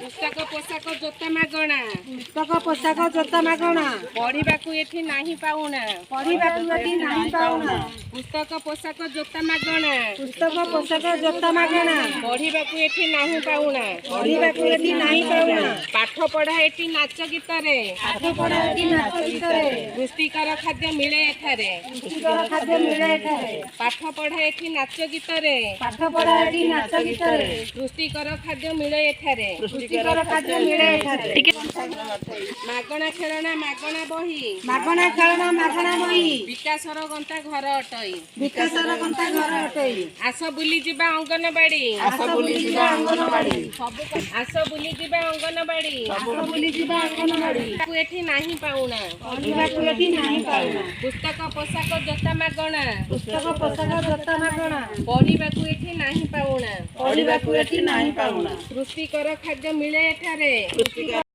पुस्तक पोशाक जोता मागणा पुस्तक पोशाक जोता मागणा पढ़िबाकू एठी नाही पाउना पढ़िबाकू एठी नाही पाउना पुस्तक पोशाक जोता मागणा पुस्तक पोशाक जोता मागणा पढ़िबाकू एठी नाही पाउना पढ़िबाकू एठी नाही पाउना पाठ पढ़ा एठी नाच गीत रे पाठ पढ़ा एठी नाच गीत रे पुष्टिकर खाद्य मिले एठारे पुष्टिकर खाद्य मिले एठारे पाठ पढ़ा एठी नाच गीत रे पाठ पढ़ा एठी नाच गीत रे पुष्टिकर खाद्य मिले एठारे पुष्टिकर खाद्य मिले एठारे मागणा खेलना मागणा बही मागणा खेलना मागणा बही विकासर गंता घर अटई विकासर गंता घर अटई आस बुली जिबा अंगनबाड़ी आस बुली जिबा अंगनबाड़ी आस बुली जिबा अंगनबाड़ी आस बुली जिबा अंगनबाड़ी ताकू एठी नाही पाउना पढ़िबाकू एठी नाही पाउना पुस्तक पोशाक जोता मागणा पुस्तक पोशाक जोता मागणा पढ़िबाकू एठी नाही पाउना पढ़िबाकू एठी नाही पाउना पुष्टिकर खाद्य मिले एठारे